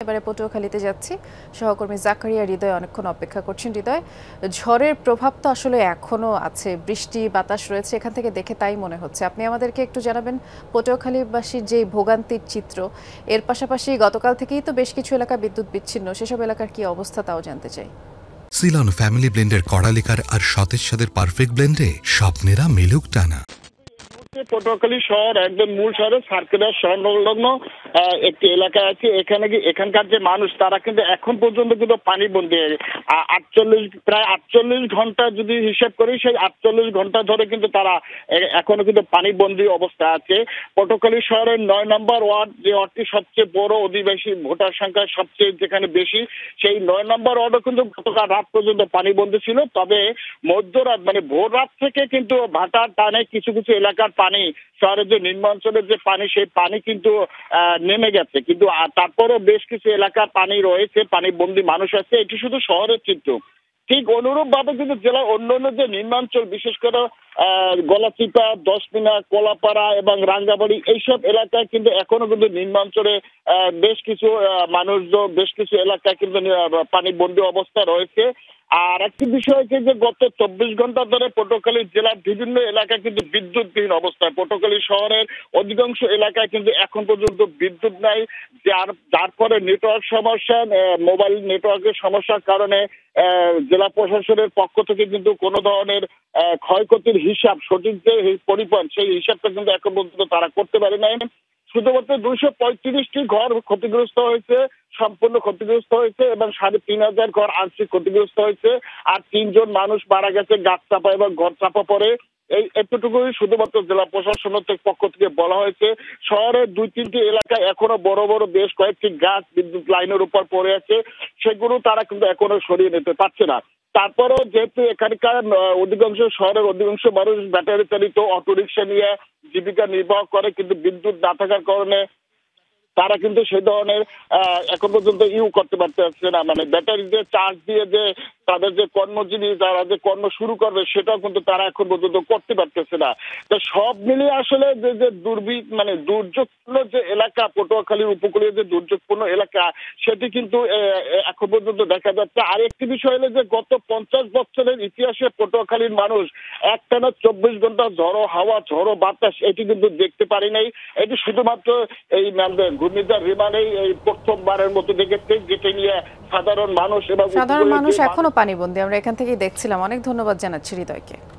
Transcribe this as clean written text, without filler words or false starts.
এবারে পটুয়াখালীতে যাচ্ছি। সহকর্মী জাকারিয়া হৃদয় অনেকক্ষণ অপেক্ষা করছেন। হৃদয়, ঝড়ের প্রভাব তো আসলে এখনো আছে, বৃষ্টি বাতাস রয়েছে, এখান থেকে দেখে তাই মনে হচ্ছে। আপনি আমাদেরকে একটু জানাবেন পটুয়াখালীবাসীর যে ভোগান্তির চিত্র, এর পাশাপাশি গতকাল থেকেই তো বেশ কিছু এলাকা বিদ্যুৎ বিচ্ছিন্ন, সেসব এলাকার কি অবস্থা তাও জানতে চাই। সিলন ফ্যামিলি ব্লেন্ডের কড়ালিকার আর সতেজ সাদের পারফেক্ট ব্লেন্ডে স্বপ্নেরা মিলুক টানা। পটুয়াখালী শহর একদম মূল শহরে সার্কুলার সংলগ্ন একটি এলাকায় আছে। এখানকার যে মানুষ তারা কিন্তু এখন পর্যন্ত কিন্তু পানি বন্দী, প্রায় 48 ঘন্টা যদি হিসাব করি, সেই 48 ঘন্টা ধরে কিন্তু তারা এখনো কিন্তু পানি বন্দী অবস্থা আছে। পটুয়াখালী শহরের 9 নম্বর ওয়ার্ড, যে ওয়ার্ডটি সবচেয়ে বড়, অধিবাসী ভোটার সংখ্যা সবচেয়ে যেখানে বেশি, সেই 9 নম্বর ওয়ার্ডও কিন্তু গতকাল রাত পর্যন্ত পানি বন্দী ছিল। তবে মধ্যরাত মানে ভোর রাত থেকে কিন্তু ভাটার টানে কিছু কিছু এলাকার পানি, শহরের যে নিম্নাঞ্চলের যে পানি, সেই পানি কিন্তু নেমে গেছে। কিন্তু তারপরও বেশ কিছু এলাকার পানি রয়েছে, পানি বন্দী মানুষ আছে। এটি শুধু শহরের চিত্র। ঠিক অনুরূপ ভাবে কিন্তু জেলার অন্যান্য যে নিম্নাঞ্চল, বিশেষ করে গলাচিপা, দশমিনা, কলাপাড়া এবং রাঙ্গাবাড়ি, এইসব এলাকায় কিন্তু এখনো কিন্তু নিম্নাঞ্চলে বেশ কিছু মানুষজন, বেশ কিছু এলাকায় কিন্তু পানি বন্দী অবস্থা রয়েছে। আর একটি বিষয় হচ্ছে যে গত 24 ঘন্টা ধরে পটুয়াখালী জেলার বিভিন্ন এলাকায় কিন্তু বিদ্যুৎবিহীন অবস্থায়। পটুয়াখালী শহরের অধিকাংশ এলাকায় কিন্তু এখন পর্যন্ত বিদ্যুৎ নাই, যার ফলে নেটওয়ার্ক সমস্যা, মোবাইল নেটওয়ার্কের সমস্যার কারণে জেলা প্রশাসনের পক্ষ থেকে কিন্তু কোনো ধরনের ক্ষয়ক্ষতির হিসাব, সঠিক যে পরিমাণ, সেই হিসাবটা কিন্তু এখন পর্যন্ত তারা করতে পারে নাই। শুধুমাত্র 235টি ঘর ক্ষতিগ্রস্ত হয়েছে, সম্পূর্ণ ক্ষতিগ্রস্ত হয়েছে, এবং 3,500 ঘর আংশিক ক্ষতিগ্রস্ত হয়েছে। আর 3 জন মানুষ মারা গেছে গাছ চাপা এবং ঘর চাপা পড়ে। এতটুকুই শুধুমাত্র জেলা প্রশাসনের পক্ষ থেকে বলা হয়েছে। শহরের 2-3টি এলাকায় এখনো বড় বড় বেশ কয়েকটি গাছ বিদ্যুৎ লাইনের উপর পড়ে আছে, সেগুলো তারা কিন্তু এখনো সরিয়ে নিতে পারছে না। তারপরেও যেহেতু এখানকার শহরের অধিকাংশ মানুষ ব্যাটারি চালিত অটোরিকশা নিয়ে জীবিকা নির্বাহ করে, কিন্তু বিদ্যুৎ না থাকার কারণে তারা কিন্তু সেই ধরনের এখন পর্যন্ত করতে পারতেছে না। মানে ব্যাটারিতে চার্জ দিয়ে যে তাদের যে কর্মজীবী, তারা যে কর্ম শুরু করবে, সেটাও কিন্তু তারা এখন পর্যন্ত করতে পারতেছে না। তো সব মিলিয়ে আসলে যে দুর্যোগপূর্ণ যে এলাকা, পটুয়াখালীর উপকূলীয় যে দুর্যোগপূর্ণ এলাকা, সেটি কিন্তু এখন পর্যন্ত দেখা যাচ্ছে। আর একটি বিষয় হলো যে গত 50 বছরের ইতিহাসে পটুয়াখালীর মানুষ একটানা 24 ঘন্টা ঝড়ো হাওয়া, ঝড়ো বাতাস এটি কিন্তু দেখতে পারি নাই। এটি শুধুমাত্র এই ঘূর্ণিঝড় রিমানেই এই প্রথমবারের মতো দেখেছে, যেটা নিয়ে সাধারণ মানুষ এখনো পানিবন্দী। আমরা এখান থেকেই দেখছিলাম। অনেক ধন্যবাদ জানাচ্ছি হৃদয়কে।